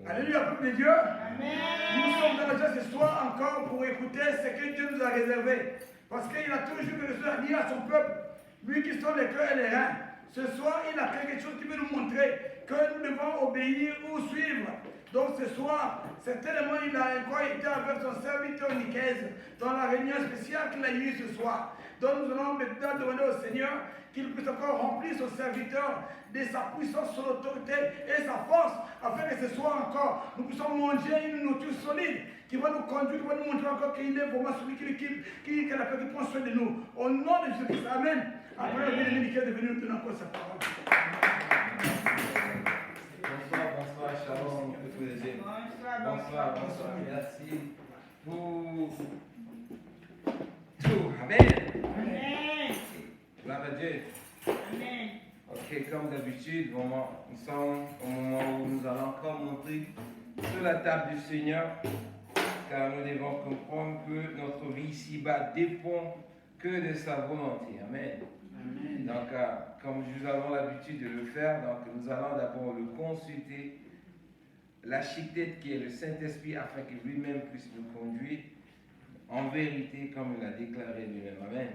Alléluia, peuple de Dieu. Amen. Nous sommes dans la joie ce soir encore pour écouter ce que Dieu nous a réservé. Parce qu'il a toujours quelque chose à dire à son peuple. Lui qui sont les cœurs et les reins. Ce soir, il a quelque chose qui veut nous montrer que nous devons obéir ou suivre. Donc ce soir, certainement, il a encore été avec son serviteur Nicaise dans la réunion spéciale qu'il a eue ce soir. Donc nous allons maintenant demander au Seigneur qu'il puisse encore remplir son serviteur de sa puissance, son autorité et sa force, afin que ce soir encore, nous puissions manger une nourriture solide qui va nous conduire, qui va nous montrer encore qu'il est vraiment celui qui prend soin de nous. Au nom de Jésus-Christ, Amen. Après, le bien-aimé Nicaise est venu nous donner encore sa parole. Bonsoir, shalom, bonsoir, merci pour tout. Amen. Amen. Gloire à Dieu. Amen. Ok, comme d'habitude, vraiment, nous sommes au moment où nous allons encore monter sur la table du Seigneur, car nous devons comprendre que notre vie ici-bas dépend que de sa volonté. Amen. Amen. Donc, comme nous avons l'habitude de le faire, donc nous allons d'abord le consulter, l'architecte qui est le Saint-Esprit, afin que lui-même puisse nous conduire en vérité, comme il a déclaré lui-même. Amen.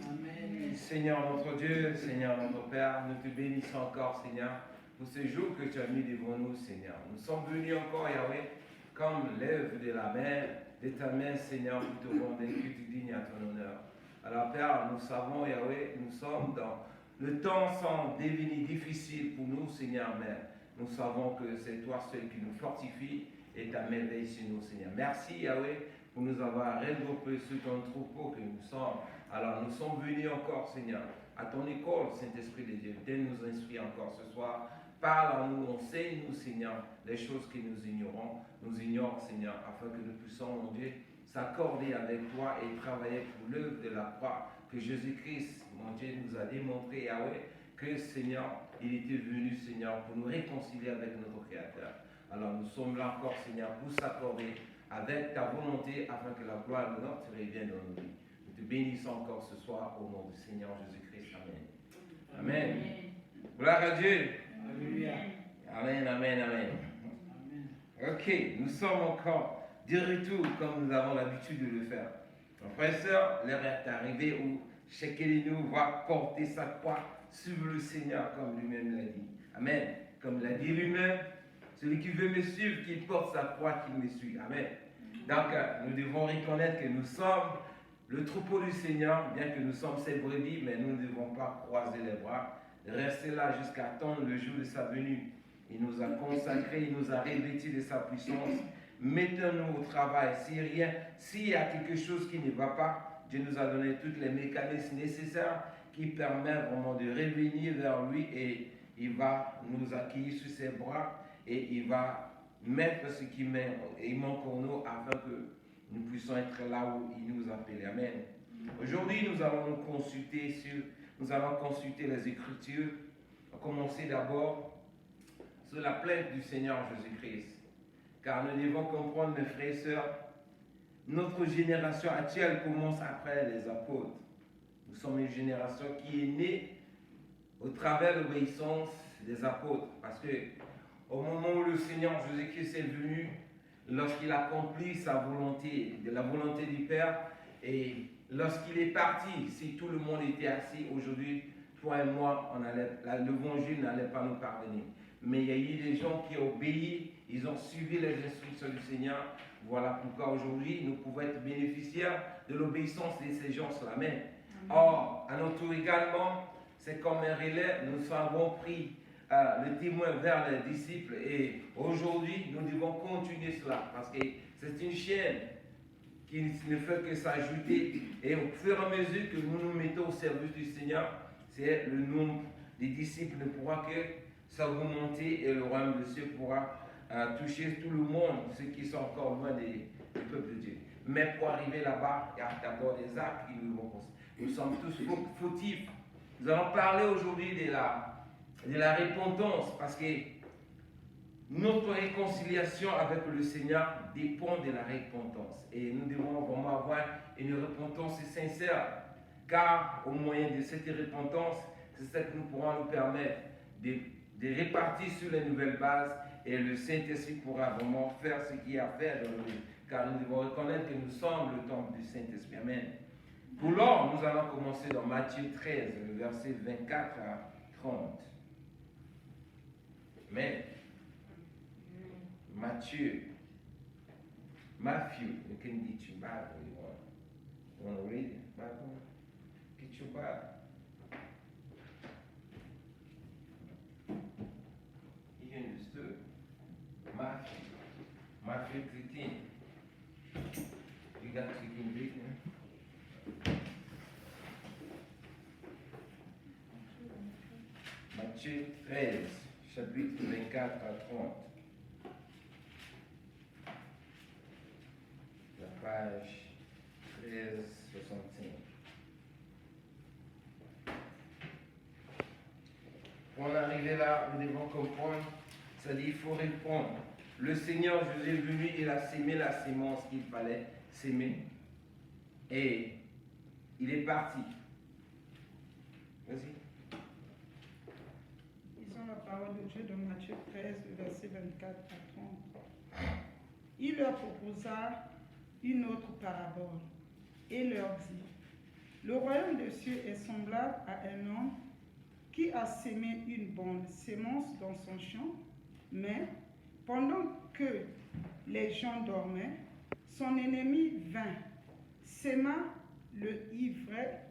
Amen. Seigneur notre Dieu, Seigneur notre Père, nous te bénissons encore, Seigneur, pour ce jour que tu as mis devant nous, Seigneur. Nous sommes venus encore, Yahweh, comme l'œuvre de la main, de ta main, Seigneur, pour te rendre que tu dignes à ton honneur. Alors, Père, nous savons, Yahweh, nous sommes dans le temps sans devenir difficile pour nous, Seigneur, mais nous savons que c'est toi seul qui nous fortifie et ta merveille sur nous, Seigneur. Merci, Yahweh, pour nous avoir regroupés sur ton troupeau que nous sommes. Alors, nous sommes venus encore, Seigneur, à ton école, Saint-Esprit de Dieu. Viens nous instruire encore ce soir. Parle à nous, enseigne-nous, Seigneur, les choses que nous ignorons. Nous ignorons, Seigneur, afin que nous puissions, mon Dieu, s'accorder avec toi et travailler pour l'œuvre de la croix que Jésus-Christ, mon Dieu, nous a démontré, Yahweh, que, Seigneur, il était venu, Seigneur, pour nous réconcilier avec notre Créateur. Alors, nous sommes là encore, Seigneur, pour s'accorder avec ta volonté afin que la gloire de notre revienne dans nos vies. Nous te bénissons encore ce soir au nom du Seigneur Jésus-Christ. Amen. Amen. Gloire à Dieu. Alléluia. Amen, amen, amen. Ok, nous sommes encore de retour comme nous avons l'habitude de le faire. Mon frère et sœur, l'heure est arrivée où chacun de nous va porter sa croix sur le Seigneur comme lui-même l'a dit. Amen. Comme l'a dit lui-même, celui qui veut me suivre, qu'il porte sa croix, qu'il me suit. Amen. Donc, nous devons reconnaître que nous sommes le troupeau du Seigneur, bien que nous sommes ses brebis, mais nous ne devons pas croiser les bras, rester là jusqu'à attendre le jour de sa venue. Il nous a consacrés, il nous a revêtis de sa puissance. Mettons-nous au travail. S'il y a quelque chose qui ne va pas, Dieu nous a donné tous les mécanismes nécessaires qui permettent vraiment de revenir vers lui et il va nous accueillir sur ses bras et il va mettre ce qui manque pour nous afin que nous puissions être là où il nous appelle. Amen. Aujourd'hui, nous allons consulter les Écritures. On va commencer d'abord sur la plainte du Seigneur Jésus-Christ. Car nous devons comprendre, mes frères et sœurs, notre génération actuelle commence après les apôtres. Nous sommes une génération qui est née au travers de l'obéissance des apôtres. Parce que au moment où le Seigneur Jésus-Christ est venu, lorsqu'il a accompli sa volonté, de la volonté du Père, et lorsqu'il est parti, si tout le monde était assis aujourd'hui, toi et moi, l'évangile n'allait pas nous parvenir. Mais il y a eu des gens qui ont obéi, ils ont suivi les instructions du Seigneur. Voilà pourquoi aujourd'hui, nous pouvons être bénéficiaires de l'obéissance de ces gens-là. Amen. Or, à notre tour également, c'est comme un relais, nous avons pris le témoin vers les disciples et aujourd'hui, nous devons continuer cela parce que c'est une chaîne qui ne fait que s'ajouter et au fur et à mesure que nous nous mettons au service du Seigneur, c'est le nombre des disciples ne pourra que s'augmenter et le royaume de Dieu pourra toucher tout le monde, ceux qui sont encore loin du peuple de Dieu. Mais pour arriver là-bas, il y a d'abord des actes qui nous vont poser. Nous sommes tous fautifs. Nous allons parler aujourd'hui de la repentance parce que notre réconciliation avec le Seigneur dépend de la repentance. Et nous devons vraiment avoir une repentance sincère car au moyen de cette repentance, c'est ça que nous pourrons nous permettre de répartir sur les nouvelles bases Et le Saint-Esprit pourra vraiment faire ce qu'il y a à faire dans nos vies. Car nous devons reconnaître que nous sommes le temple du Saint-Esprit. Amen. Pour l'or, nous allons commencer dans Matthieu 13, le verset 24 à 30. Amen. Matthew, you can get your Bible. You want to read it? Bible? Get your Bible. He understood. Matthew 13. You got you can read it? Matthieu 13, chapitre 24 à 30. La page 1365. Pour en arriver là, nous devons comprendre, c'est-à-dire il faut répondre. Le Seigneur Jésus est venu, il a sémé la sémence qu'il fallait s'aimer. Et il est parti. Vas-y. Lisons la parole de Dieu dans Matthieu 13, verset 24 à 30. Il leur proposa une autre parabole et leur dit, le royaume des cieux est semblable à un homme qui a sémé une bonne sémence dans son champ, mais pendant que les gens dormaient, son ennemi vint, sema le ivraie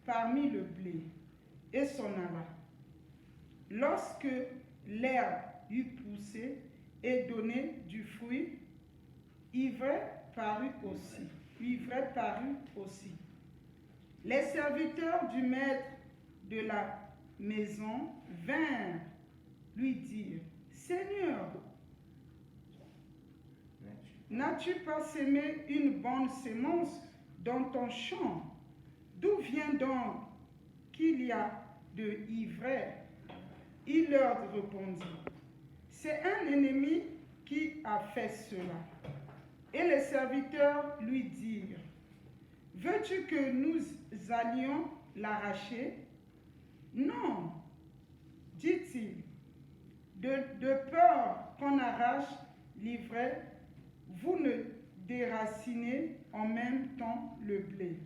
parmi le blé et s'en alla. Lorsque l'herbe eut poussé et donné du fruit, ivraie parut aussi. Les serviteurs du maître de la maison vinrent lui dire, Seigneur, n'as-tu pas sémé une bonne sémence dans ton champ? D'où vient donc qu'il y a de ivraie? Il leur répondit, c'est un ennemi qui a fait cela. Et les serviteurs lui dirent, veux-tu que nous allions l'arracher? Non, dit-il, de peur qu'on arrache l'ivraie, vous ne déracinez en même temps le blé.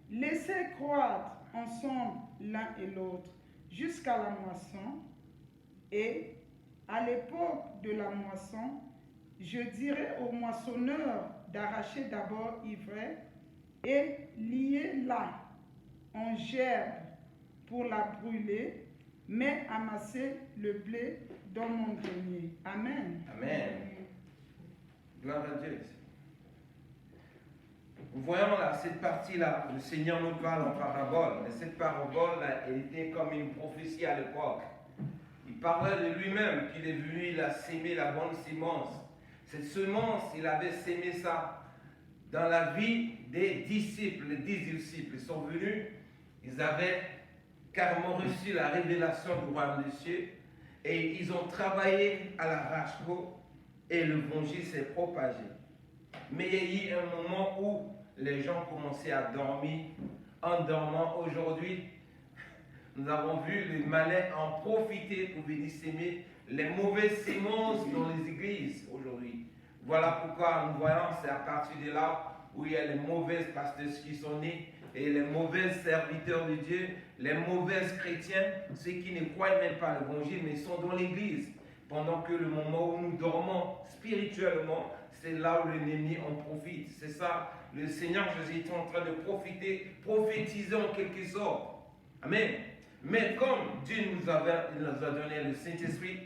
Laissez croître ensemble l'un et l'autre jusqu'à la moisson, et à l'époque de la moisson, je dirai au moissonneur d'arracher d'abord ivraie et lier-la en gerbe pour la brûler, mais amasser le blé dans mon grenier. Amen. Amen. Gloire à Dieu. Nous voyons là, cette partie-là, le Seigneur nous parle en parabole. Et cette parabole-là, elle était comme une prophétie à l'époque. Il parlait de lui-même, qu'il est venu, il a sémé la bonne sémence. Cette semence, il avait sémé ça dans la vie des disciples. Les 10 disciples sont venus, ils avaient carrément reçu la révélation du royaume des cieux et ils ont travaillé à l'arrache-peau et l'évangile s'est propagé. Mais il y a eu un moment où les gens commençaient à dormir. En dormant aujourd'hui, nous avons vu les malins en profiter pour venir s'aimer les mauvaises semences dans les églises aujourd'hui. Voilà pourquoi nous voyons, c'est à partir de là où il y a les mauvaises pasteurs qui sont nés et les mauvais serviteurs de Dieu, les mauvais chrétiens, ceux qui ne croient même pas à l'évangile, mais sont dans l'église. Pendant que le moment où nous dormons spirituellement, c'est là où l'ennemi en profite. C'est ça, le Seigneur Jésus est en train de profiter, prophétiser en quelque sorte. Amen. Mais comme Dieu nous a donné le Saint-Esprit,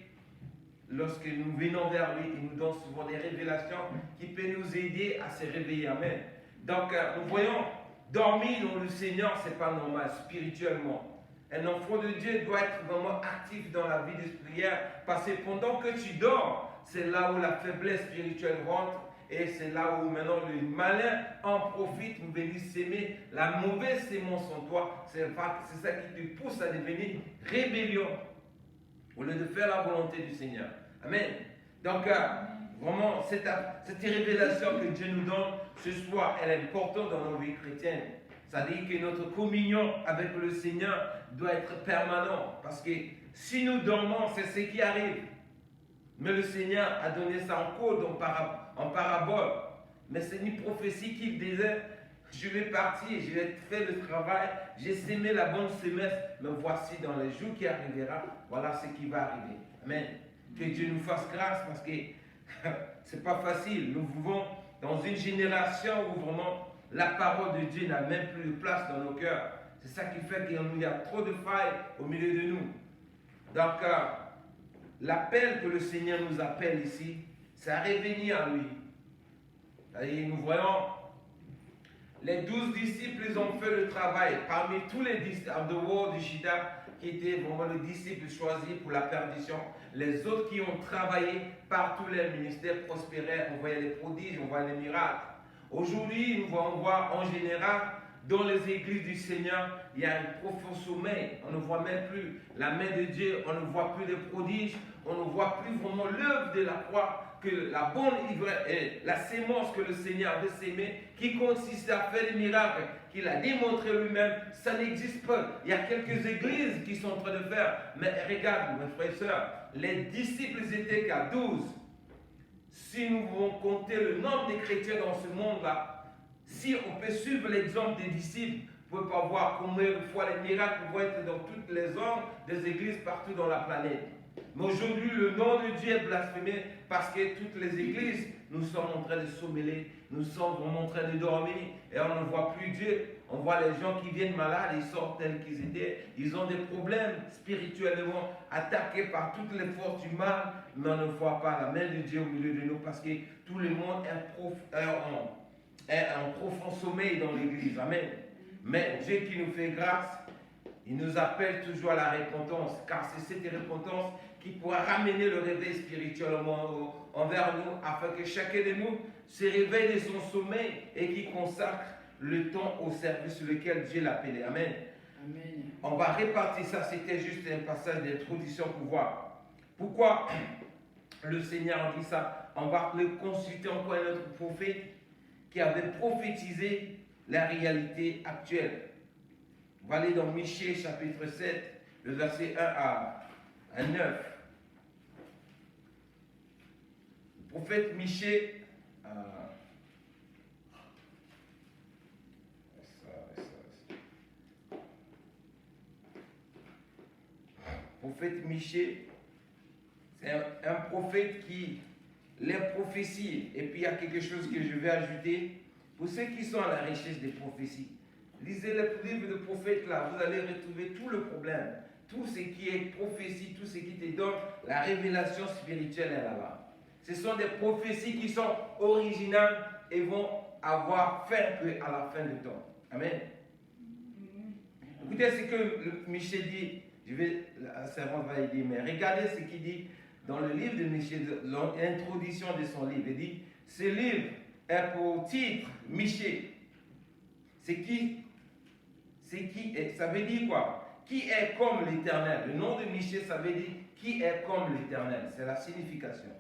lorsque nous venons vers lui, il nous donne souvent des révélations qui peuvent nous aider à se réveiller. Amen. Donc, nous voyons, dormir dans le Seigneur, ce n'est pas normal spirituellement. Un enfant de Dieu doit être vraiment actif dans la vie de prière parce que pendant que tu dors, c'est là où la faiblesse spirituelle rentre et c'est là où maintenant le malin en profite pour venir s'aimer la mauvaise sémence en toi. C'est ça qui te pousse à devenir rébellion au lieu de faire la volonté du Seigneur. Amen. Donc, vraiment, cette révélation que Dieu nous donne ce soir, elle est importante dans nos vies chrétiennes. C'est-à-dire que notre communion avec le Seigneur doit être permanente. Parce que si nous dormons, c'est ce qui arrive. Mais le Seigneur a donné ça en code, en parabole. Mais c'est une prophétie qui disait, je vais partir, je vais faire le travail, j'ai sémé la bonne semence, mais voici dans les jours qui arriveront, voilà ce qui va arriver. Amen. Que Dieu nous fasse grâce parce que c'est pas facile. Nous vivons dans une génération où vraiment la parole de Dieu n'a même plus de place dans nos cœurs. C'est ça qui fait qu'il y a trop de failles au milieu de nous. Donc, l'appel que le Seigneur nous appelle ici, c'est à revenir à lui. Et nous voyons, les 12 disciples, ils ont fait le travail. Parmi tous les disciples, en dehors de Judas, qui étaient vraiment les disciples choisis pour la perdition, les autres qui ont travaillé par tous les ministères prospéraient, on voyait les prodiges, on voyait les miracles. Aujourd'hui, nous voyons voir en général, dans les églises du Seigneur, il y a un profond sommeil. On ne voit même plus la main de Dieu, on ne voit plus les prodiges, on ne voit plus vraiment l'œuvre de la croix, que la bonne la sémence que le Seigneur veut s'aimer, qui consiste à faire des miracles, qu'il a démontré lui-même, ça n'existe pas. Il y a quelques églises qui sont en train de faire. Mais regarde, mes frères et sœurs, les disciples étaient qu'à 12. Si nous voulons compter le nombre de chrétiens dans ce monde-là, si on peut suivre l'exemple des disciples, vous pouvez pas voir combien de fois les miracles vont être dans toutes les zones des églises partout dans la planète. Mais aujourd'hui, le nom de Dieu est blasphémé parce que toutes les églises, nous sommes en train de sommeiller, nous sommes vraiment en train de dormir et on ne voit plus Dieu. On voit les gens qui viennent malades, ils sortent tels qu'ils étaient, ils ont des problèmes spirituellement attaqués par toutes les forces du mal, mais on ne voit pas la main de Dieu au milieu de nous parce que tout le monde est en profond sommeil dans l'église. Amen. Mais Dieu qui nous fait grâce, il nous appelle toujours à la repentance, car c'est cette repentance qui pourra ramener le réveil spirituel envers nous, afin que chacun de nous se réveille de son sommeil et qui consacre le temps au service sur lequel Dieu l'a appelé. Amen. Amen. On va répartir ça, c'était juste un passage d'introduction pour voir. Pourquoi le Seigneur dit ça? On va le consulter encore un autre prophète qui avait prophétisé la réalité actuelle. On va aller dans Michée chapitre 7, le verset 1 à 9. Le prophète Michée, prophète Michée, c'est un prophète qui les prophéties, et puis il y a quelque chose que je vais ajouter, pour ceux qui sont à la recherche des prophéties. Lisez le livre de prophètes là, vous allez retrouver tout le problème. Tout ce qui est prophétie, tout ce qui te donne la révélation spirituelle est là-bas. Ce sont des prophéties qui sont originales et vont avoir fin à la fin du temps. Amen. Écoutez ce que Michée dit. La servante va y dire, mais regardez ce qu'il dit dans le livre de Michée, l'introduction de son livre. Il dit, ce livre est pour titre Michée. Ça veut dire quoi? Qui est comme l'Éternel. Le nom de Michée, ça veut dire qui est comme l'Éternel. C'est la signification.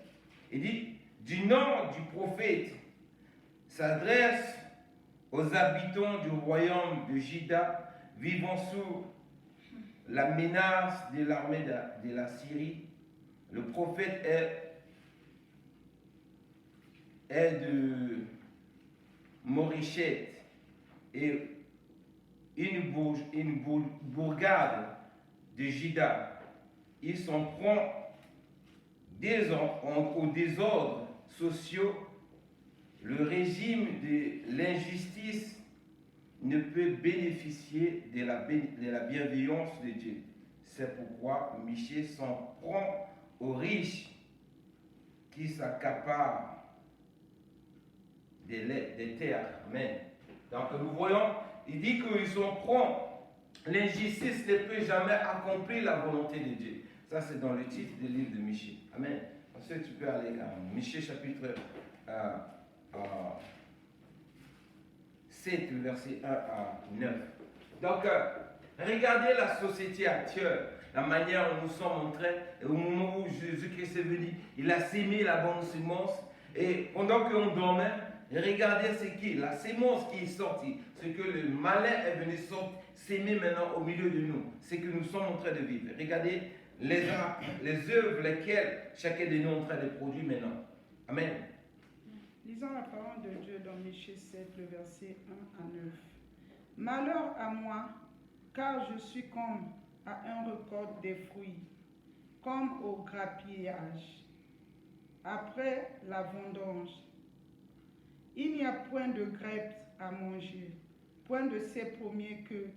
Il dit, du nom du prophète s'adresse aux habitants du royaume de Juda vivant sous la menace de l'armée de la Syrie. Le prophète est de Morichette et une bourgade de Juda. Il s'en prend aux désordres sociaux. Le régime de l'injustice ne peut bénéficier de la bienveillance de Dieu. C'est pourquoi Michée s'en prend aux riches qui s'accaparent des terres. Amen. Donc nous voyons, il dit qu'ils s'en prend. L'injustice ne peut jamais accomplir la volonté de Dieu. Ça c'est dans le titre du livre de Michée. Amen. Ensuite tu peux aller à Michée chapitre 7, le verset 1 à 9. Donc, regardez la société actuelle, la manière où nous sommes en train, au moment où Jésus-Christ est venu, il a sémé la bonne sémence, et pendant qu'on dormait, regardez la sémence qui est sortie, ce que le malin est venu s'aimer maintenant au milieu de nous, c'est que nous sommes en train de vivre. Regardez les œuvres lesquelles chacun de nous est en train de produire maintenant. Amen. Lisons la parole de Dieu dans Michée 7, le verset 1 à 9. Malheur à moi, car je suis comme à un record des fruits, comme au grappillage, après la vendange. Il n'y a point de grapes à manger, point de ces premiers que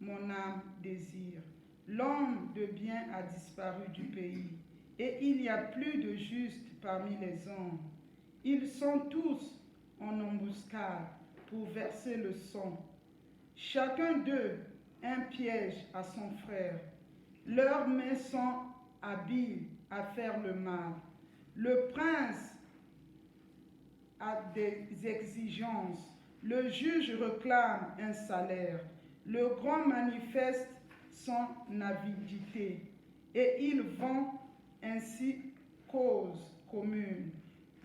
mon âme désire. L'homme de bien a disparu du pays, et il n'y a plus de juste parmi les hommes. Ils sont tous en embuscade pour verser le sang. Chacun d'eux un piège à son frère. Leurs mains sont habiles à faire le mal. Le prince a des exigences. Le juge réclame un salaire. Le grand manifeste son avidité. Et il vend ainsi cause commune.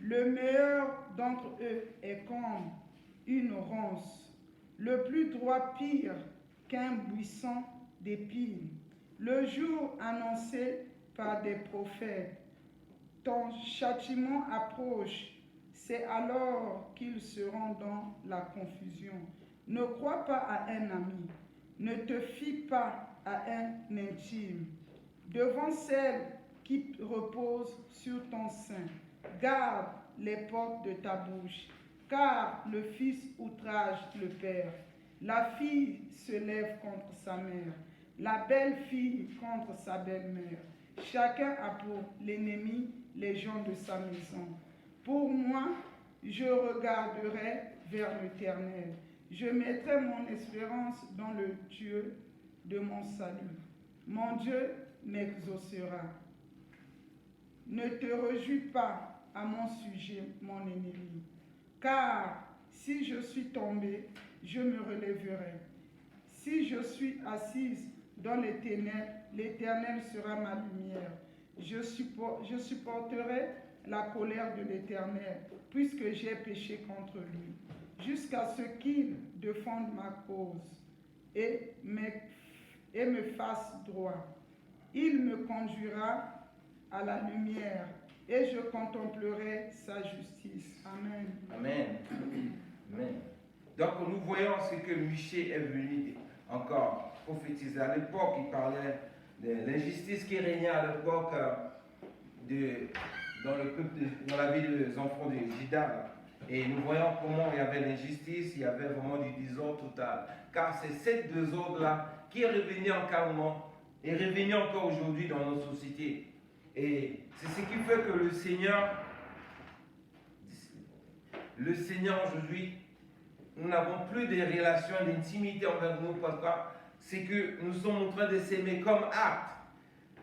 Le meilleur d'entre eux est comme une ronce, le plus droit pire qu'un buisson d'épines. Le jour annoncé par des prophètes, ton châtiment approche, c'est alors qu'ils seront dans la confusion. Ne crois pas à un ami, ne te fie pas à un intime. Devant celle qui repose sur ton sein, garde les portes de ta bouche, car le fils outrage le père. La fille se lève contre sa mère, la belle-fille contre sa belle-mère. Chacun a pour l'ennemi les gens de sa maison. Pour moi, je regarderai vers l'Éternel. Je mettrai mon espérance dans le Dieu de mon salut. Mon Dieu m'exaucera. Ne te réjouis pas à mon sujet, mon ennemi, car si je suis tombé, je me relèverai. Si je suis assise dans les ténèbres, l'Éternel sera ma lumière. Je supporterai la colère de l'Éternel, puisque j'ai péché contre lui, jusqu'à ce qu'il défende ma cause et me fasse droit. Il me conduira à la lumière et je contemplerai sa justice. Amen. Amen. Amen. Donc nous voyons ce que Michée est venu encore prophétiser. À l'époque, il parlait de l'injustice qui régnait à l'époque dans la vie des enfants de Juda. Et nous voyons comment il y avait l'injustice, il y avait vraiment du désordre total. Car c'est cette désordre-là qui est revenu et revenu encore aujourd'hui dans nos sociétés. Et c'est ce qui fait que le Seigneur aujourd'hui, nous n'avons plus de relations d'intimité envers nous parce que c'est que nous sommes en train de s'aimer comme acte.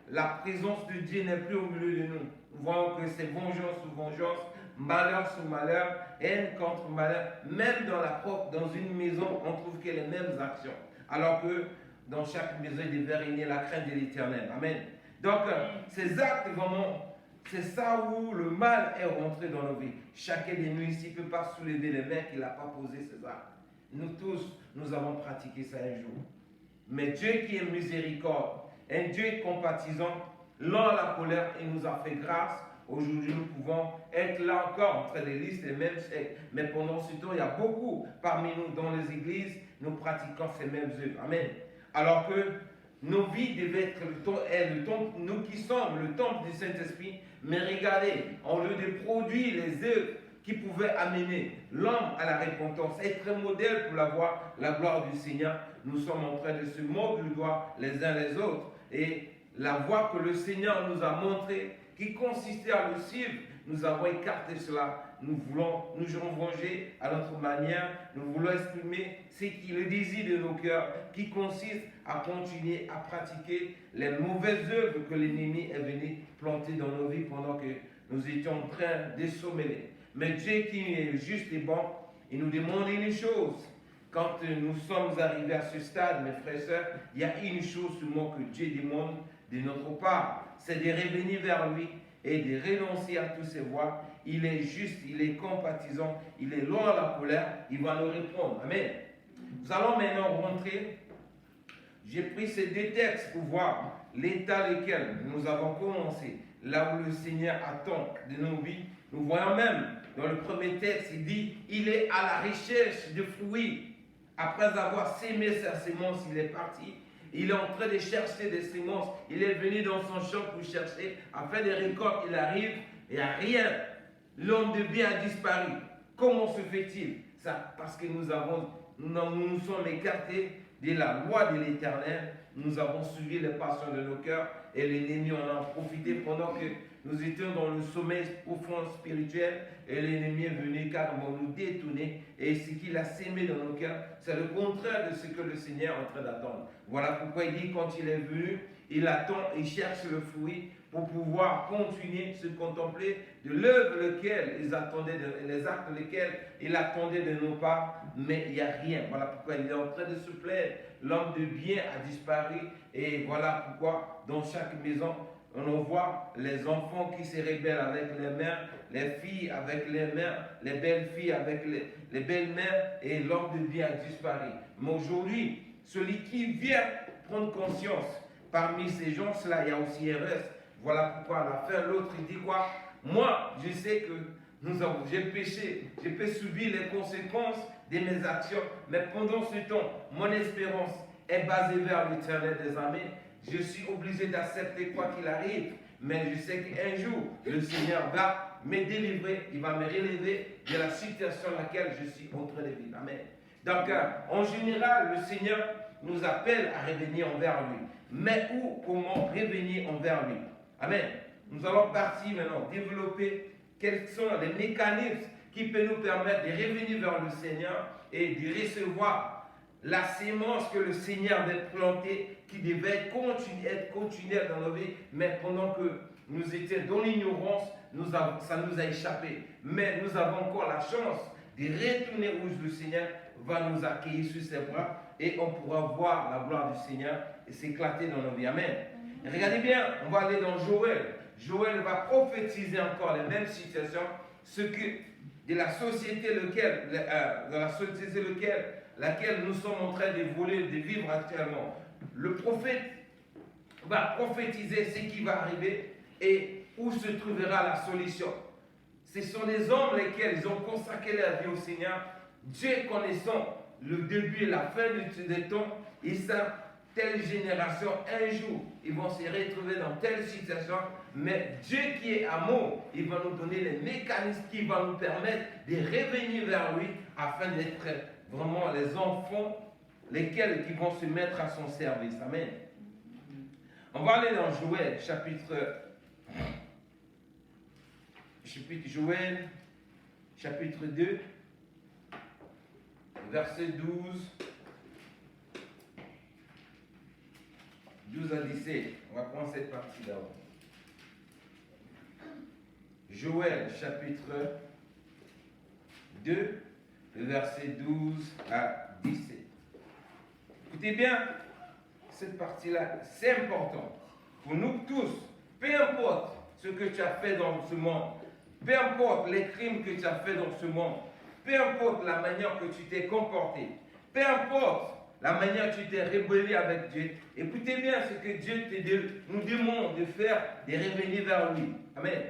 La présence de Dieu n'est plus au milieu de nous. Nous voyons que c'est vengeance sur vengeance, malheur sur malheur, haine contre malheur. Même dans une maison, on trouve que les mêmes actions. Alors que dans chaque maison, il devait régner la crainte de l'Éternel. Amen. Donc, ces actes, vraiment, c'est ça où le mal est rentré dans nos vies. Chacun de nous ici ne peut pas soulever les mains qu'il n'a pas posé ces actes. Nous tous, nous avons pratiqué ça un jour. Mais Dieu qui est miséricorde, un Dieu compatissant, lent à la colère, il nous a fait grâce. Aujourd'hui, nous pouvons être là encore en train de lire les mêmes siècles. Mais pendant ce temps, il y a beaucoup parmi nous dans les églises, nous pratiquons ces mêmes œuvres. Amen. Alors que nos vies devaient être le temple, nous qui sommes le temple du Saint-Esprit, mais regardez, en lieu de produire les œuvres qui pouvaient amener l'homme à la repentance, être un modèle pour la gloire du Seigneur, nous sommes en train de se mordre le doigt les uns les autres. Et la voie que le Seigneur nous a montrée, qui consistait à le suivre, nous avons écarté cela. Nous voulons nous venger à notre manière. Nous voulons exprimer ce qui est le désir de nos cœurs, qui consiste à continuer à pratiquer les mauvaises œuvres que l'ennemi est venu planter dans nos vies pendant que nous étions en train de sommeiller. Mais Dieu qui est juste et bon, il nous demande une chose. Quand nous sommes arrivés à ce stade, mes frères et sœurs, il y a une chose seulement que Dieu demande de notre part. C'est de revenir vers lui et de renoncer à toutes ses voies. Il est juste, il est compatissant, il est lent à la colère, il va nous répondre. Amen. Nous allons maintenant rentrer j'ai pris ces deux textes pour voir l'état lequel nous avons commencé, là où le Seigneur attend de nos vies. Nous voyons même dans le premier texte, il dit, il est à la recherche de fruits. Après avoir sémé sa sémence, il est parti. Il est en train de chercher des semences. Il est venu dans son champ pour chercher. Après des récoltes, il arrive, il n'y a rien. L'homme de bien a disparu. Comment se fait-il? Ça, parce que nous nous sommes écartés de la loi de l'Éternel. Nous avons suivi les passions de nos cœurs et l'ennemi en a profité pendant que nous étions dans le sommeil profond spirituel et l'ennemi est venu carrément nous détourner. Et ce qu'il a sémé dans nos cœurs, c'est le contraire de ce que le Seigneur est en train d'attendre. Voilà pourquoi il dit quand il est venu, il attend et cherche le fruit pour pouvoir continuer, se contempler de l'œuvre lequel ils attendaient, les actes lesquels il attendait de nos parts, mais il n'y a rien. Voilà pourquoi il est en train de se plaindre. L'homme de bien a disparu et voilà pourquoi dans chaque maison, on voit les enfants qui se rebellent avec les mères, les filles avec les mères, les belles filles avec les belles-mères et l'homme de bien a disparu. Mais aujourd'hui, celui qui vient prendre conscience, parmi ces gens-là, il y a aussi un reste. Voilà pourquoi à la fin, l'autre il dit quoi? Moi, je sais que j'ai péché, j'ai pu subir les conséquences de mes actions, mais pendant ce temps, mon espérance est basée vers l'Éternel des armées. Je suis obligé d'accepter quoi qu'il arrive, mais je sais qu'un jour, le Seigneur va me délivrer, il va me relever de la situation dans laquelle je suis en train de vivre. Amen. Donc, en général, le Seigneur nous appelle à revenir envers lui. Mais où, comment revenir envers lui? Amen. Nous allons partir maintenant, développer quels sont les mécanismes qui peuvent nous permettre de revenir vers le Seigneur et de recevoir la sémence que le Seigneur avait plantée, qui devait être continuelle dans nos vies, mais pendant que nous étions dans l'ignorance, ça nous a échappé. Mais nous avons encore la chance de retourner où le Seigneur va nous accueillir sur ses bras et on pourra voir la gloire du Seigneur et s'éclater dans nos vies. Amen. Et regardez bien, on va aller dans Joël. Joël va prophétiser encore les mêmes situations, ce que de la société laquelle nous sommes en train d'évoluer, de vivre actuellement. Le prophète va prophétiser ce qui va arriver et où se trouvera la solution. Ce sont les hommes lesquels ils ont consacré leur vie au Seigneur. Dieu connaissant le début et la fin des temps, ils savent telle génération, un jour, ils vont se retrouver dans telle situation, mais Dieu qui est amour, il va nous donner les mécanismes qui vont nous permettre de revenir vers lui afin d'être vraiment les enfants lesquels qui vont se mettre à son service. Amen. On va aller dans Joël, chapitre 2, verset 12 à 17. On va prendre cette partie d'abord. Joël, chapitre 2, verset 12 à 17. Écoutez bien, cette partie-là, c'est important. Pour nous tous, peu importe ce que tu as fait dans ce monde, peu importe les crimes que tu as fait dans ce monde, peu importe la manière que tu t'es comporté, peu importe la manière que tu t'es rebellé avec Dieu, écoutez bien ce que Dieu nous demande de faire, de revenir vers lui. Amen.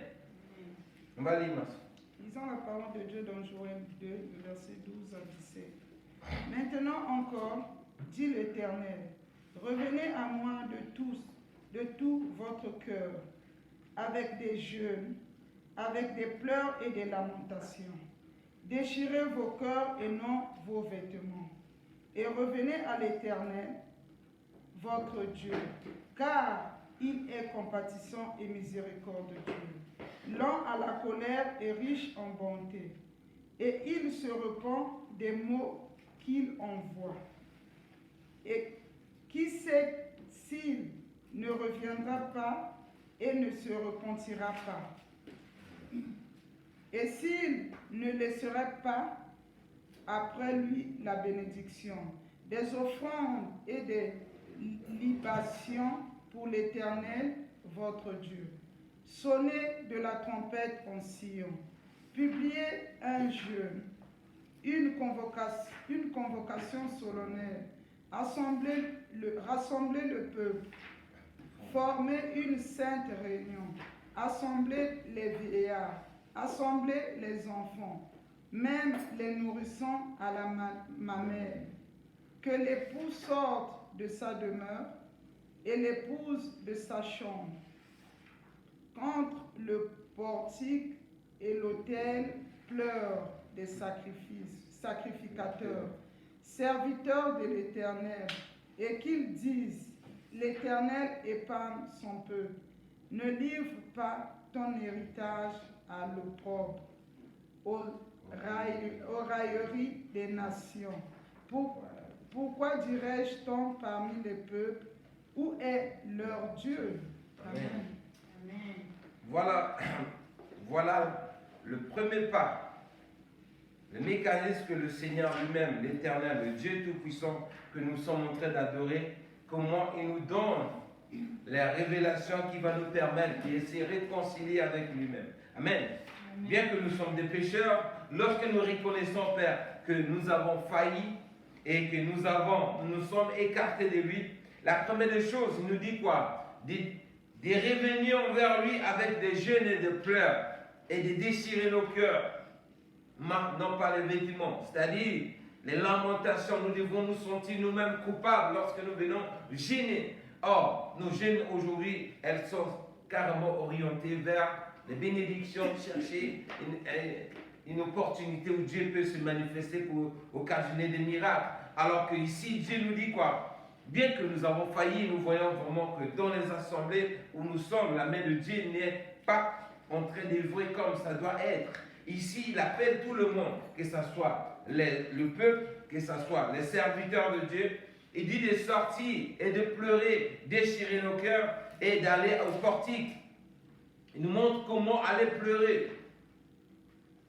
On va lire maintenant. Lisons la parole de Dieu dans Joël 2, verset 12 à 17. Maintenant encore, dit l'Éternel, revenez à moi de tout votre cœur, avec des jeûnes, avec des pleurs et des lamentations. Déchirez vos cœurs et non vos vêtements, et revenez à l'Éternel, votre Dieu, car il est compatissant et miséricordieux, lent à la colère et riche en bonté, et il se repent des maux qu'il envoie. Et qui sait s'il ne reviendra pas et ne se repentira pas? Et s'il ne laisserait pas après lui la bénédiction, des offrandes et des libations pour l'Éternel, votre Dieu. Sonnez de la trompette en Sion, publiez un jeûne, une convocation solennelle, rassembler le peuple, former une sainte réunion, assembler les vieillards, assembler les enfants, même les nourrissons à la mamelle, que l'époux sorte de sa demeure et l'épouse de sa chambre, contre le portique et l'autel pleurent des sacrificateurs, serviteurs de l'Éternel, et qu'ils disent, l'Éternel épargne son peuple, ne livre pas ton héritage à l'opprobre, aux railleries des nations. Pourquoi dirais-je donc parmi les peuples, où est leur Dieu? Amen. Amen. Voilà le premier pas, le mécanisme que le Seigneur lui-même, l'Éternel, le Dieu Tout-Puissant, que nous sommes en train d'adorer, comment il nous donne les révélations qui va nous permettre de se réconcilier avec lui-même. Amen. Bien que nous sommes des pécheurs, lorsque nous reconnaissons, Père, que nous avons failli et que nous sommes écartés de lui, la première des choses, il nous dit quoi? De revenir vers lui avec des jeûnes et des pleurs et de déchirer nos cœurs, non pas les vêtements, c'est-à-dire les lamentations. Nous devons nous sentir nous-mêmes coupables lorsque nous venons gêner. Or, nos gênes aujourd'hui, elles sont carrément orientées vers les bénédictions, chercher une opportunité où Dieu peut se manifester pour occasionner des miracles. Alors que ici, Dieu nous dit quoi? Bien que nous avons failli, nous voyons vraiment que dans les assemblées où nous sommes, la main de Dieu n'est pas en train d'œuvrer comme ça doit être. Ici, il appelle tout le monde, que ce soit le peuple, que ce soit les serviteurs de Dieu. Il dit de sortir et de pleurer, déchirer nos cœurs et d'aller au portique. Il nous montre comment aller pleurer.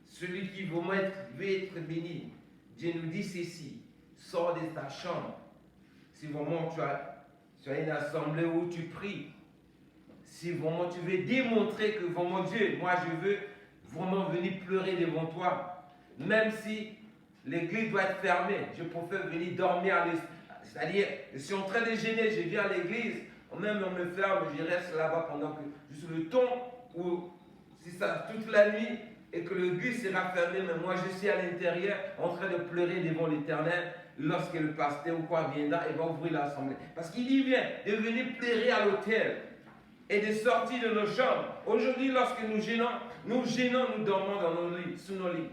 Celui qui veut être béni. Dieu nous dit ceci, sors de ta chambre. Si vraiment tu as une assemblée où tu pries, si vraiment tu veux démontrer que vraiment Dieu, moi je veux vraiment venir pleurer devant toi, même si l'église doit être fermée, je préfère venir dormir à l'église. C'est-à-dire, je suis en train de gêner, je viens à l'église, même on me ferme, je reste là-bas pendant que juste le temps où, si ça toute la nuit, et que l'église sera fermée, mais moi je suis à l'intérieur en train de pleurer devant l'Éternel. Lorsque le pasteur ou quoi viendra, il va ouvrir l'assemblée. Parce qu'il dit bien de venir pleurer à l'autel et de sortir de nos chambres. Aujourd'hui, lorsque nous gênons, nous dormons dans nos lits, sous nos lits.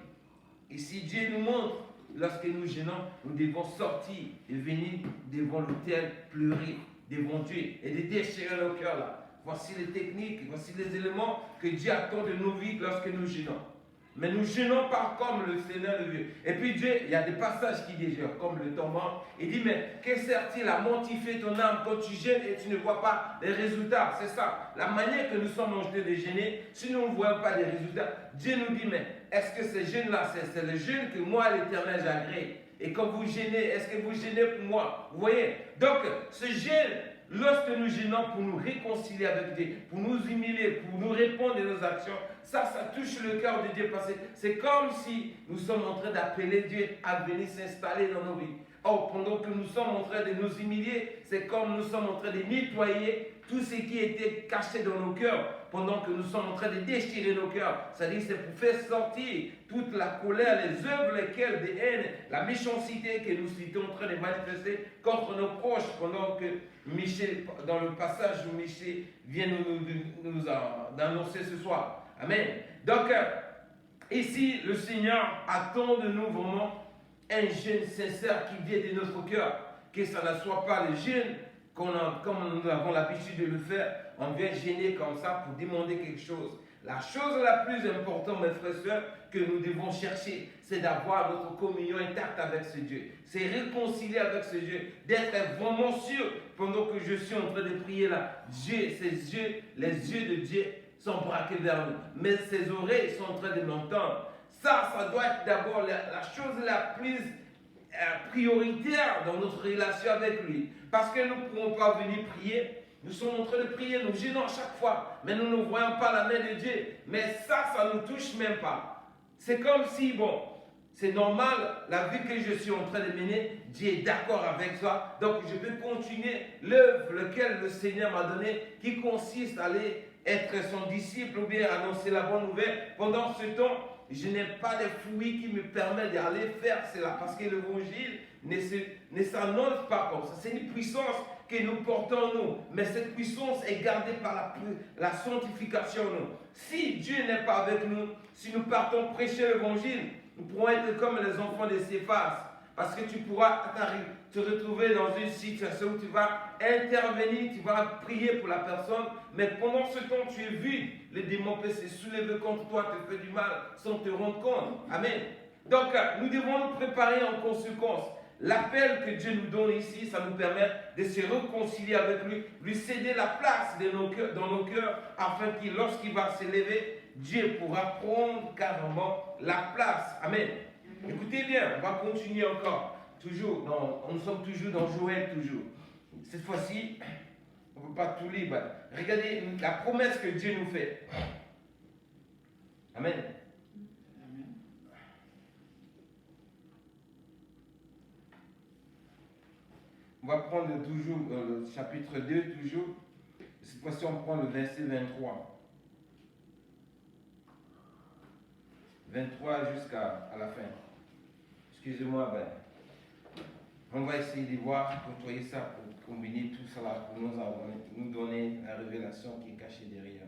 Et si Dieu nous montre, lorsque nous gênons, nous devons sortir et venir devant l'autel pleurer devant Dieu et de déchirer nos cœurs là. Voici les techniques, voici les éléments que Dieu attend de nos vies lorsque nous gênons. Mais nous gênons pas comme le Seigneur le veut. Et puis Dieu, il y a des passages qui disent, comme le tourment, il dit, mais que sert-il à mortifier ton âme quand tu gênes et tu ne vois pas les résultats? C'est ça. La manière que nous sommes en train de gêner, si nous ne voyons pas les résultats, Dieu nous dit, mais est-ce que ces gênes-là, c'est le gêne que moi, l'Éternel, j'agrée? Et quand vous gênez, est-ce que vous gênez pour moi? Vous voyez? Donc, ce gêne, lorsque nous gênons pour nous réconcilier avec Dieu, pour nous humilier, pour nous répondre de nos actions, ça touche le cœur de Dieu parce que c'est comme si nous sommes en train d'appeler Dieu à venir s'installer dans nos vies. Or, pendant que nous sommes en train de nous humilier, c'est comme nous sommes en train de nettoyer tout ce qui était caché dans nos cœurs, pendant que nous sommes en train de déchirer nos cœurs. C'est-à-dire c'est pour faire sortir toute la colère, les œuvres, lesquelles de haine, la méchanceté que nous étions en train de manifester contre nos proches, pendant que Michel, dans le passage où Michel vient nous annoncer ce soir. Amen. Donc, ici, le Seigneur attend de nous vraiment un jeûne sincère qui vient de notre cœur. Que ça ne soit pas le jeûne comme nous avons l'habitude de le faire. On vient gêner comme ça pour demander quelque chose. La chose la plus importante, mes frères et sœurs, que nous devons chercher, c'est d'avoir notre communion intacte avec ce Dieu. C'est réconcilier avec ce Dieu, d'être vraiment sûr pendant que je suis en train de prier là. Dieu, les yeux de Dieu sont braqués vers nous, mais ses oreilles sont en train de m'entendre. Ça doit être d'abord la chose la plus prioritaire dans notre relation avec lui. Parce que nous ne pouvons pas venir prier. Nous sommes en train de prier, nous gênons à chaque fois, mais nous ne voyons pas la main de Dieu. Mais ça ne nous touche même pas. C'est comme si, c'est normal, la vie que je suis en train de mener, Dieu est d'accord avec ça. Donc je peux continuer l'œuvre laquelle le Seigneur m'a donnée, qui consiste à aller être son disciple ou bien annoncer la bonne nouvelle. Pendant ce temps, je n'ai pas de fruits qui me permettent d'aller faire cela. Parce que l'évangile ne s'annonce pas comme ça. C'est une puissance que nous portons nous. Mais cette puissance est gardée par la sanctification nous. Si Dieu n'est pas avec nous, si nous partons prêcher l'évangile, nous pourrons être comme les enfants de Céphas. Parce que tu pourras te retrouver dans une situation où tu vas intervenir, tu vas prier pour la personne, mais pendant ce temps, tu es vide. Le démon peut se soulever contre toi, te faire du mal sans te rendre compte. Amen. Donc, nous devons nous préparer en conséquence. L'appel que Dieu nous donne ici, ça nous permet de se réconcilier avec lui, lui céder la place dans nos cœurs, afin que lorsqu'il va se lever, Dieu pourra prendre carrément la place. Amen. Écoutez bien, on va continuer encore. Nous sommes toujours dans Joël, toujours. Cette fois-ci, on ne peut pas tout lire. Regardez la promesse que Dieu nous fait. Amen. On va prendre toujours le chapitre 2, toujours. Cette fois-ci, on prend le verset 23. 23 jusqu'à la fin. Excusez-moi, on va essayer de voir, côtoyer ça pour combiner tout cela, pour nous donner la révélation qui est cachée derrière.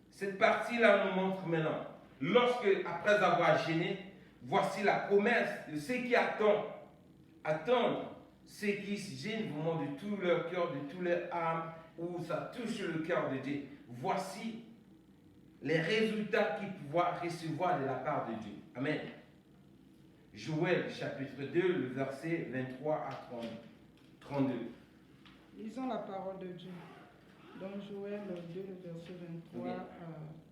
Cette partie-là nous montre maintenant, lorsque, après avoir gêné, voici la promesse de ceux qui attendent ceux qui se gênent vraiment de tout leur cœur, de toute leur âme, où ça touche le cœur de Dieu. Voici les résultats qu'ils pourront recevoir de la part de Dieu. Amen. Joël chapitre 2, le verset 23 à 32. Lisons la parole de Dieu. Dans Joël 2, le verset 23 à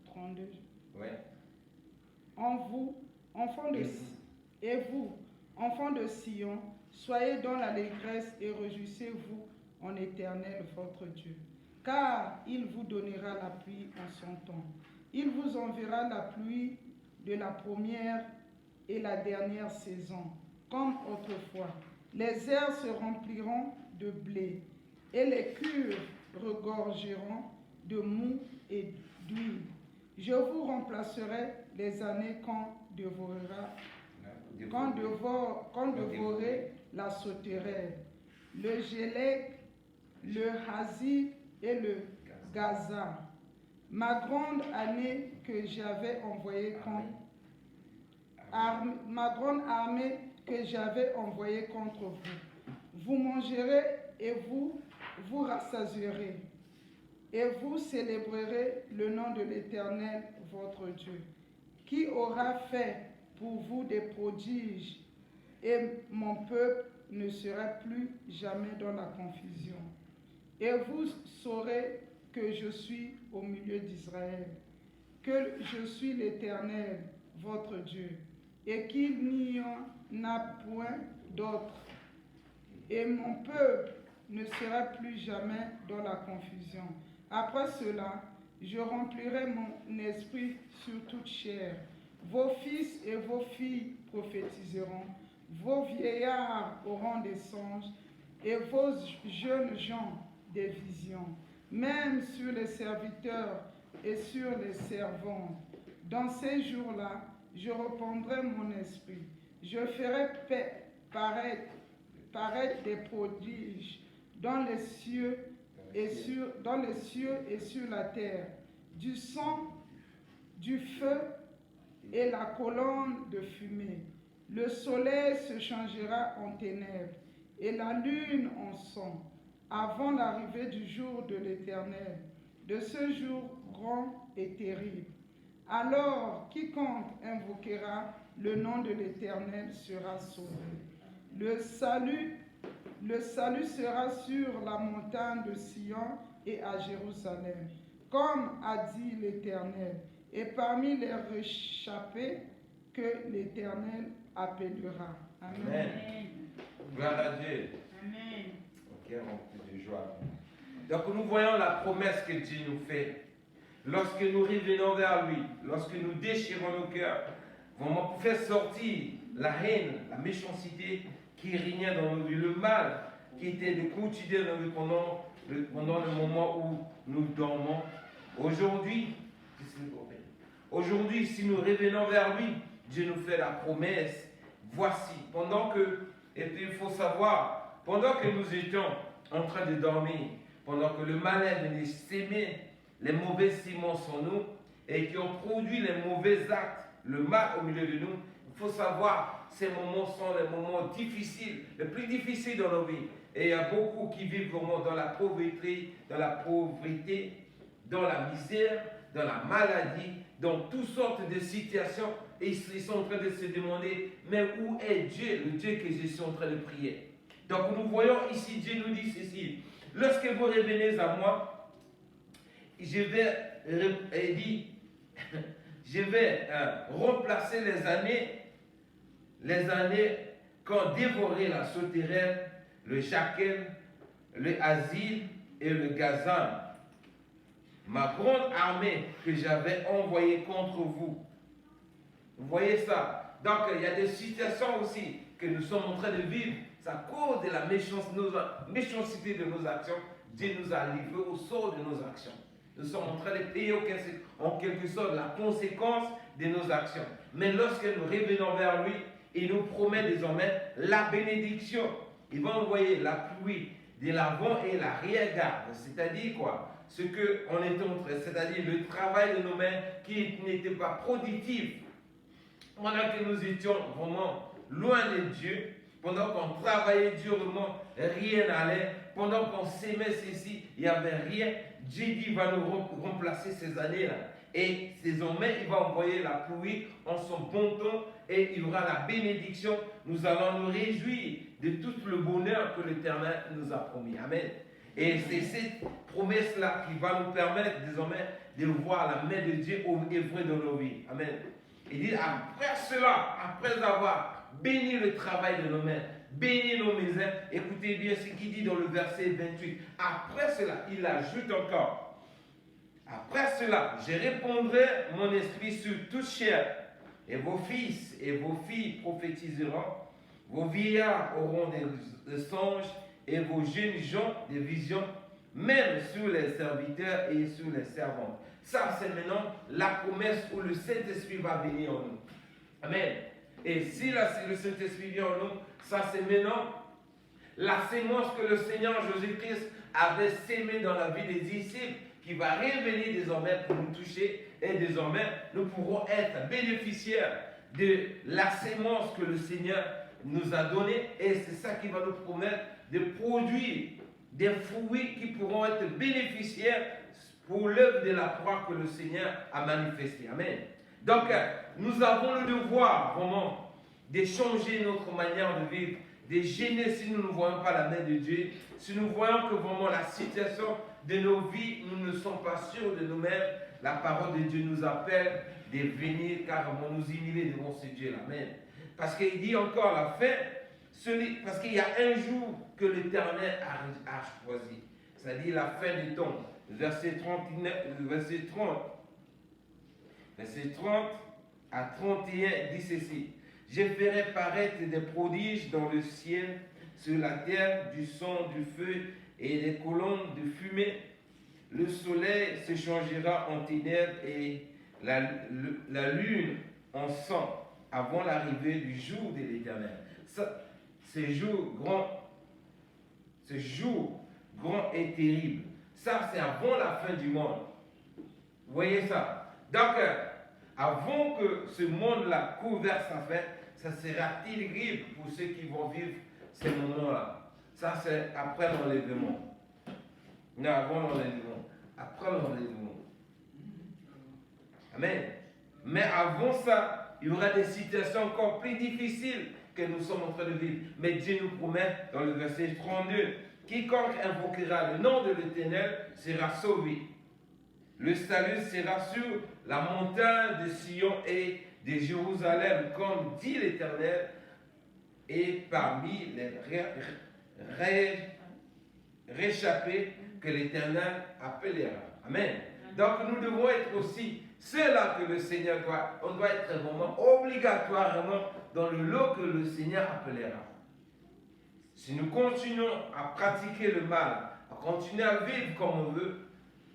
32. Ouais. Et vous, enfants de Sion, soyez dans l'allégresse et réjouissez-vous en Éternel votre Dieu. Car il vous donnera la pluie en son temps. Il vous enverra la pluie de la première et la dernière saison, comme autrefois. Les airs se rempliront de blé, et les cuves regorgeront de mou et d'huile. Je vous remplacerai les années quand dévorer la sauterelle, le gélec, le hasi et le gaza. Ma grande armée que j'avais envoyée contre vous. Vous mangerez et vous vous rassasierez. Et vous célébrerez le nom de l'Éternel, votre Dieu, qui aura fait pour vous des prodiges, et mon peuple ne sera plus jamais dans la confusion. Et vous saurez que je suis au milieu d'Israël, que je suis l'Éternel, votre Dieu, et qu'il n'y en a point d'autre. Et mon peuple ne sera plus jamais dans la confusion. Après cela, je remplirai mon esprit sur toute chair. Vos fils et vos filles prophétiseront, vos vieillards auront des songes, et vos jeunes gens des visions, même sur les serviteurs et sur les servantes. Dans ces jours-là, je répandrai mon esprit. Je ferai paraître des prodiges dans les cieux et sur la terre, du sang, du feu et la colonne de fumée. Le soleil se changera en ténèbres et la lune en sang, avant l'arrivée du jour de l'Éternel, de ce jour grand et terrible. Alors, quiconque invoquera le nom de l'Éternel sera sauvé. Le salut sera sur la montagne de Sion et à Jérusalem, comme a dit l'Éternel, et parmi les réchappés que l'Éternel appellera. Amen. Amen. Gloire à Dieu. Amen. Ok, rempli de joie. Donc nous voyons la promesse que Dieu nous fait. Lorsque nous revenons vers lui, lorsque nous déchirons nos cœurs, vraiment pour faire sortir la haine, la méchanceté qui régnait dans nos vies, le mal qui était de quotidien dans nos vies pendant le moment où nous dormons. Aujourd'hui, si nous revenons vers lui, Dieu nous fait la promesse. Voici, et puis il faut savoir, pendant que nous étions en train de dormir, pendant que le malin venait s'aimer les mauvais semences en nous et qui ont produit les mauvais actes, le mal au milieu de nous, il faut savoir, ces moments sont les moments difficiles, les plus difficiles dans nos vies. Et il y a beaucoup qui vivent vraiment dans la pauvreté, dans la misère, dans la maladie, dans toutes sortes de situations. Et ils sont en train de se demander, mais où est Dieu, le Dieu que je suis en train de prier? Donc nous voyons ici, Dieu nous dit ceci: lorsque vous revenez à moi, je vais remplacer les années qu'ont dévoré la sauterelle, le jaquel, le asile et le gazan. Ma grande armée que j'avais envoyée contre vous. Vous voyez ça? Donc il y a des situations aussi que nous sommes en train de vivre. C'est à cause de la méchanceté de nos actions. Dieu nous a livrés au sort de nos actions. Nous sommes en train de payer en quelque sorte la conséquence de nos actions. Mais lorsque nous revenons vers lui, il nous promet désormais la bénédiction. Il va envoyer la pluie de l'avant et l'arrière-garde. C'est-à-dire quoi? Ce que on est en train, c'est-à-dire le travail de nos mains qui n'était pas productif. Pendant que nous étions vraiment loin de Dieu, pendant qu'on travaillait durement, rien n'allait. Pendant qu'on s'aimait ceci, il n'y avait rien. Dieu dit qu'il va nous remplacer ces années-là. Et désormais, il va envoyer la pluie en son bon temps et il y aura la bénédiction. Nous allons nous réjouir de tout le bonheur que l'Éternel nous a promis. Amen. Et c'est cette promesse-là qui va nous permettre désormais de voir la main de Dieu œuvrer dans nos vies. Amen. Il dit, après cela, après avoir béni le travail de nos mains, béni nos maisons, écoutez bien ce qu'il dit dans le verset 28. Après cela, il ajoute encore, après cela, je répandrai mon esprit sur toute chair, et vos fils et vos filles prophétiseront, vos vieillards auront des songes, et vos jeunes gens des visions, même sur les serviteurs et sur les servantes. Ça, c'est maintenant la promesse où le Saint-Esprit va venir en nous. Amen. Et si le Saint-Esprit vient en nous, ça c'est maintenant la sémence que le Seigneur Jésus-Christ avait sémée dans la vie des disciples, qui va revenir désormais pour nous toucher. Et désormais, nous pourrons être bénéficiaires de la sémence que le Seigneur nous a donnée. Et c'est ça qui va nous promettre de produire des fruits qui pourront être bénéficiaires pour l'œuvre de la croix que le Seigneur a manifestée. Amen. Donc, nous avons le devoir vraiment de changer notre manière de vivre, de gêner si nous ne voyons pas la main de Dieu, si nous voyons que vraiment la situation de nos vies, nous ne sommes pas sûrs de nous-mêmes. La parole de Dieu nous appelle de venir carrément nous humilier devant ce Dieu-là. Amen. Parce qu'il dit encore à la fin, parce qu'il y a un jour que l'Éternel a choisi, c'est-à-dire la fin du temps. Verset 30 à 31 dit ceci: je ferai paraître des prodiges dans le ciel, sur la terre, du sang, du feu et des colonnes de fumée. Le soleil se changera en ténèbres et la lune en sang avant l'arrivée du jour de l'Éternel. Ce jour grand et terrible. Ça, c'est avant la fin du monde. Vous voyez ça? Donc, avant que ce monde-là couvre sa fin, ça sera terrible pour ceux qui vont vivre ces moments-là. Ça, c'est après l'enlèvement. Non, avant l'enlèvement. Après l'enlèvement. Amen. Mais avant ça, il y aura des situations encore plus difficiles que nous sommes en train de vivre. Mais Dieu nous promet dans le verset 32, quiconque invoquera le nom de l'Éternel sera sauvé. Le salut sera sur la montagne de Sion et de Jérusalem, comme dit l'Éternel, et parmi les réchappés que l'Éternel appellera. Amen. Donc nous devons être aussi C'est là que le Seigneur on doit être vraiment obligatoirement dans le lot que le Seigneur appellera. Si nous continuons à pratiquer le mal, à continuer à vivre comme on veut,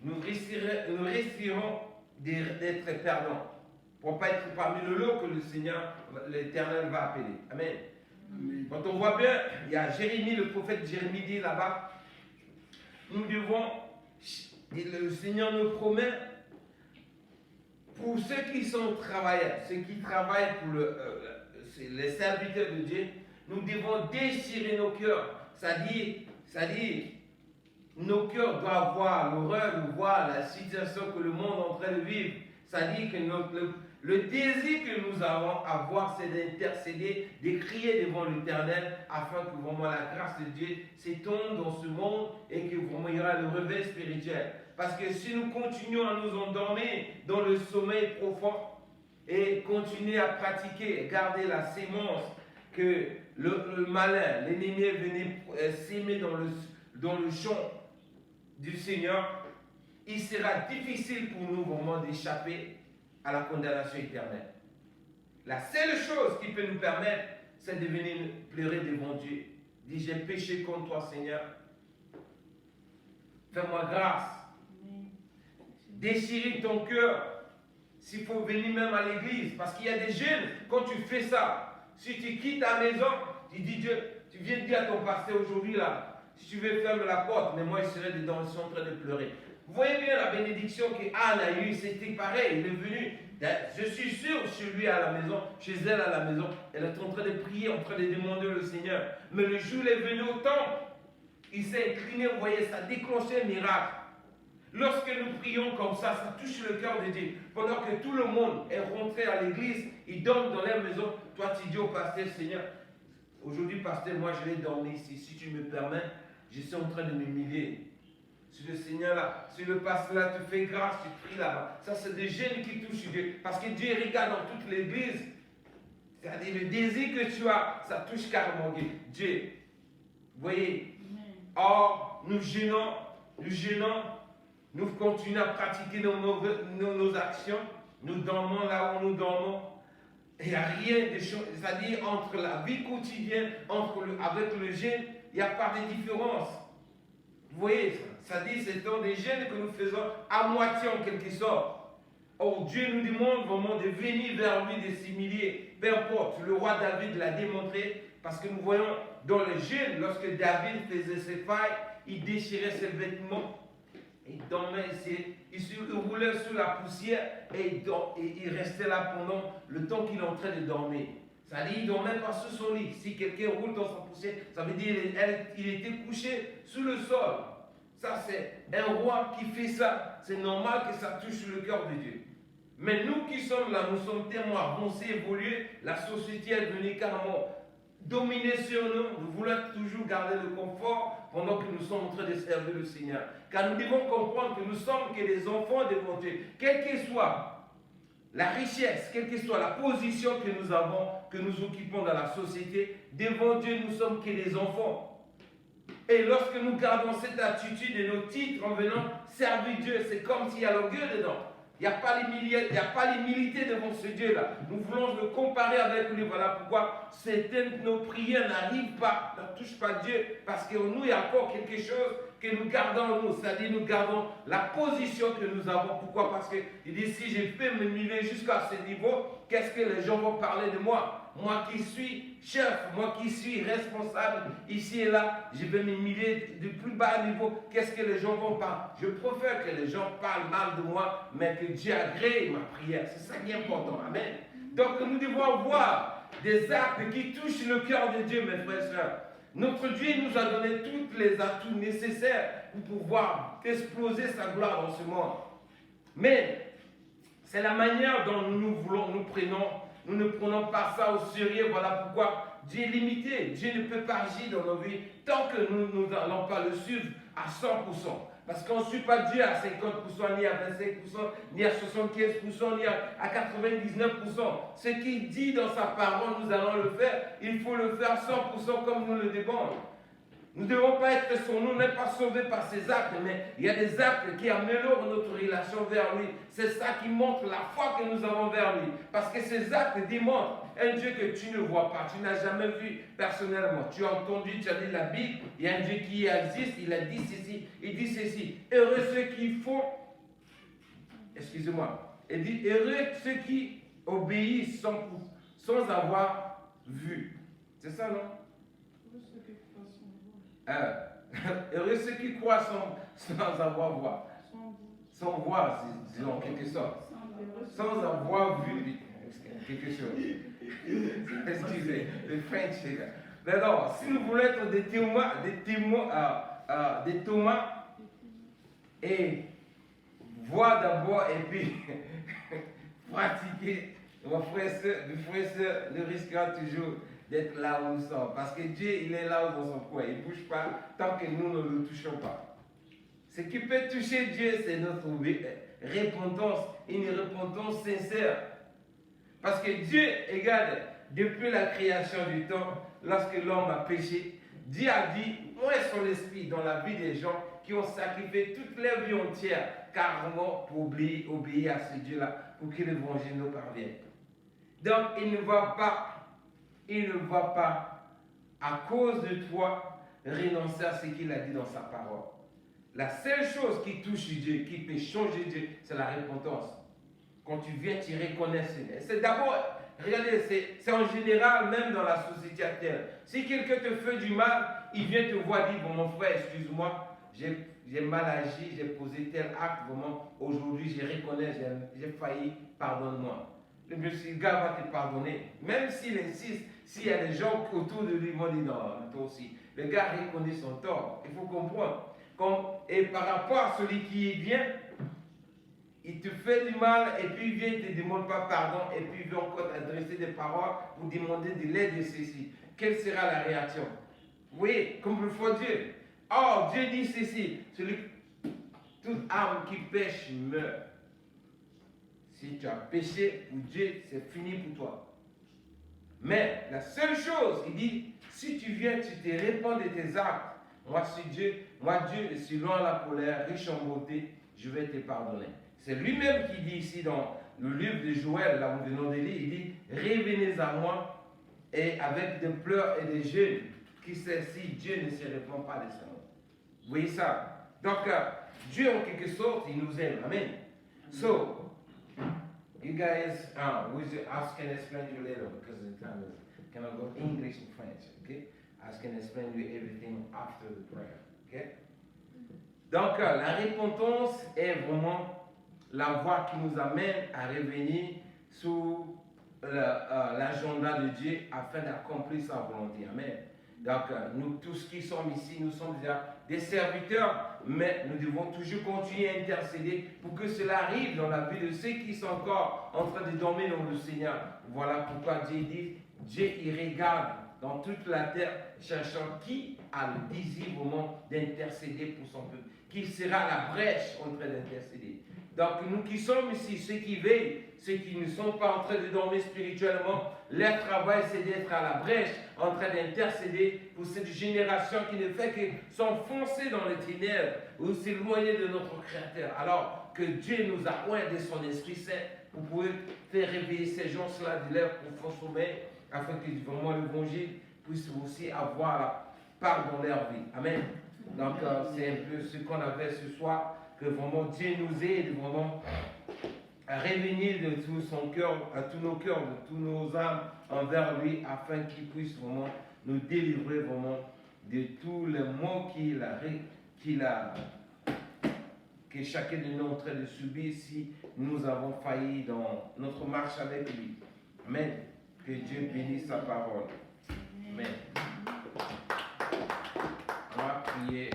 nous risquerons d'être perdants. Pour ne pas être parmi le lot que le Seigneur, l'Éternel, va appeler. Amen. Quand on voit bien, il y a Jérémie, le prophète Jérémie dit là-bas, nous devons, le Seigneur nous promet, pour ceux qui sont travailleurs, ceux qui travaillent pour les serviteurs de Dieu, nous devons déchirer nos cœurs. C'est-à-dire, nos cœurs doivent voir l'horreur, voir la situation que le monde est en train de vivre. C'est-à-dire que le désir que nous avons à voir, c'est d'intercéder, de crier devant l'Éternel, afin que vraiment la grâce de Dieu s'étende dans ce monde et que vraiment il y aura le réveil spirituel. Parce que si nous continuons à nous endormir dans le sommeil profond et continuer à pratiquer, garder la sémence que le malin, l'ennemi est venu s'aimer dans le champ du Seigneur, il sera difficile pour nous vraiment d'échapper à la condamnation éternelle. La seule chose qui peut nous permettre, c'est de venir pleurer devant Dieu. Dire, j'ai péché contre toi, Seigneur. Fais-moi grâce. Déchirer ton cœur. S'il faut venir même à l'église. Parce qu'il y a des jeunes, quand tu fais ça, si tu quittes ta maison, tu dis Dieu, tu viens dire à ton pasteur aujourd'hui là, si tu veux fermer la porte, mais moi je serai dedans, ils sont en train de pleurer. Vous voyez bien la bénédiction qu'Anne a eue, c'était pareil, il est venu. Je suis sûr, chez lui à la maison, chez elle à la maison, elle est en train de prier, en train de demander au Seigneur. Mais le jour où il est venu au temple, il s'est incliné, vous voyez, ça a déclenché un miracle. Lorsque nous prions comme ça touche le cœur de Dieu. Pendant que tout le monde est rentré à l'église, ils dorment dans leur maison, toi tu dis au pasteur, Seigneur, aujourd'hui pasteur, moi je vais dormir ici, si tu me permets, je suis en train de m'humilier. Si le Seigneur là, si le pasteur là te fait grâce, tu pries là-bas. Ça c'est des jeunes qui touchent Dieu. Parce que Dieu regarde dans toute l'église. C'est-à-dire le désir que tu as, ça touche carrément Dieu. Vous voyez? Or, nous gênons, nous continuons à pratiquer nos actions, nous dormons là où nous dormons. Il n'y a rien de chose, c'est-à-dire entre la vie quotidienne, avec le jeûne, il n'y a pas de différence. Vous voyez ça? C'est-à-dire c'est dans des jeûnes que nous faisons à moitié en quelque sorte. Or Dieu nous demande vraiment de venir vers lui, de s'humilier. Peu importe, le roi David l'a démontré, parce que nous voyons dans le jeûne, lorsque David faisait ses failles, il déchirait ses vêtements. Il dormait, il roulait sous la poussière et il restait là pendant le temps qu'il est en train de dormir. C'est-à-dire qu'il ne dormait pas sous son lit. Si quelqu'un roule dans sa poussière, ça veut dire qu'il était couché sous le sol. Ça, c'est un roi qui fait ça. C'est normal que ça touche le cœur de Dieu. Mais nous qui sommes là, nous sommes tellement avancés, évolués, la société est devenue carrément dominée sur nous. Nous voulons toujours garder le confort pendant que nous sommes en train de servir le Seigneur. Car nous devons comprendre que nous sommes que des enfants devant Dieu. Quelle que soit la richesse, quelle que soit la position que nous avons, que nous occupons dans la société, devant Dieu, nous sommes que des enfants. Et lorsque nous gardons cette attitude et nos titres en venant servir Dieu, c'est comme s'il y a l'orgueil dedans. Il n'y a pas l'humilité devant ce Dieu-là. Nous voulons le comparer avec lui. Voilà pourquoi certaines de nos prières n'arrivent pas, ne touchent pas Dieu. Parce que nous, il y a encore quelque chose que nous gardons en nous. C'est-à-dire nous gardons la position que nous avons. Pourquoi? Parce qu'il dit, si je peux m'humilier jusqu'à ce niveau, qu'est-ce que les gens vont parler de moi? Moi qui suis chef, moi qui suis responsable, ici et là, je vais m'humilier du plus bas niveau. Qu'est-ce que les gens vont parler? Je préfère que les gens parlent mal de moi, mais que Dieu agrée ma prière. C'est ça qui est important. Amen. Donc nous devons avoir des actes qui touchent le cœur de Dieu, mes frères et sœurs. Notre Dieu nous a donné tous les atouts nécessaires pour pouvoir exploser sa gloire dans ce monde. Mais c'est la manière dont nous ne prenons pas ça au sérieux. Voilà pourquoi Dieu est limité. Dieu ne peut pas agir dans nos vies tant que nous n'allons pas le suivre à 100%. Parce qu'on ne suit pas Dieu à 50%, ni à 25%, ni à 75%, ni à 99%. Ce qu'il dit dans sa parole, nous allons le faire. Il faut le faire 100% comme nous le demandons. Nous ne devons pas être sauvés, nous n'est pas sauvés par ses actes, mais il y a des actes qui améliorent notre relation vers lui. C'est ça qui montre la foi que nous avons vers lui. Parce que ces actes démontrent un Dieu que tu ne vois pas, tu n'as jamais vu personnellement. Tu as entendu, tu as lu la Bible, il y a un Dieu qui existe, il a dit ceci, il dit ceci. Heureux ceux qui font, excusez-moi, il dit heureux ceux qui obéissent sans avoir vu. C'est ça, non? Heureux ceux qui croient sans avoir voir. Sans voir, disons en quelque sorte. Sans avoir vu quelque chose. Excusez, le French, c'est là. Mais non, si nous voulons être des Thomas, et voir d'abord et puis pratiquer, mes frères et sœurs, nous risquons toujours d'être là où nous sommes. Parce que Dieu, il est là dans son coin. Il ne bouge pas tant que nous ne le touchons pas. Ce qui peut toucher Dieu, c'est notre repentance, une repentance sincère. Parce que Dieu, regarde, depuis la création du temps, lorsque l'homme a péché, Dieu a dit, où est son esprit dans la vie des gens qui ont sacrifié toute leur vie entière, carrément pour obéir à ce Dieu-là, pour que l'évangile nous parvienne. Donc, il ne va pas, à cause de toi, renoncer à ce qu'il a dit dans sa parole. La seule chose qui touche Dieu, qui peut changer Dieu, c'est la repentance. Quand tu viens, tu reconnais. C'est d'abord, regardez, c'est en général, même dans la société actuelle. Si quelqu'un te fait du mal, il vient te voir, dit, bon mon frère, excuse-moi, j'ai mal agi, j'ai posé tel acte, vraiment, aujourd'hui, je reconnais, j'ai failli, pardonne-moi. Le gars va te pardonner, même s'il insiste, s'il y a des gens autour de lui qui vont dire non, toi aussi. Le gars reconnaît son tort, il faut comprendre. Et par rapport à celui qui vient, il te fait du mal et puis il vient, il ne te demande pas pardon et puis il veut encore t'adresser des paroles pour demander de l'aide de ceci. Quelle sera la réaction? Oui, comme le faut Dieu. Oh, Dieu dit ceci, toute âme qui pêche meurt. Si tu as péché pour Dieu, c'est fini pour toi. Mais la seule chose, il dit, si tu viens, tu te répands de tes actes, moi Dieu, je suis loin la colère, riche en beauté, je vais te pardonner. C'est lui-même qui dit ici dans le livre de Joël, là où nous venons de lire, il dit, revenez à moi, et avec des pleurs et des jeûnes, qui sait si Dieu ne se répand pas de ça. Vous voyez ça? Donc, Dieu en quelque sorte, il nous aime. Amen. So, you guys, I can explain you later because the time is kind of go English and French, okay? I can explain you everything after the prayer, okay? Donc, la repentance est vraiment la voie qui nous amène à revenir sous l'agenda de Dieu afin d'accomplir sa volonté. Amen. Donc, nous tous qui sommes ici, nous sommes déjà des serviteurs, mais nous devons toujours continuer à intercéder pour que cela arrive dans la vie de ceux qui sont encore en train de dormir dans le Seigneur. Voilà pourquoi Dieu dit, Dieu il regarde dans toute la terre, cherchant qui a le désir vraiment d'intercéder pour son peuple, qui sera la brèche en train d'intercéder. Donc nous qui sommes ici, ceux qui veillent, ceux qui ne sont pas en train de dormir spirituellement, leur travail c'est d'être à la brèche, en train d'intercéder pour cette génération qui ne fait que s'enfoncer dans les ténèbres ou s'éloigner de notre Créateur. Alors que Dieu nous a oint de son Esprit Saint pour pouvoir faire réveiller ces gens-là de leur profond sommeil, afin que vraiment l'évangile puisse aussi avoir la part dans leur vie. Amen. Donc c'est un peu ce qu'on avait ce soir, que vraiment Dieu nous aide vraiment à revenir de tout son cœur, à tous nos cœurs, de tous nos âmes envers lui, afin qu'il puisse vraiment nous délivrer vraiment de tous les maux que chacun de nous est en train de subir si nous avons failli dans notre marche avec lui. Amen. Que Dieu bénisse sa parole. Amen. On va prier.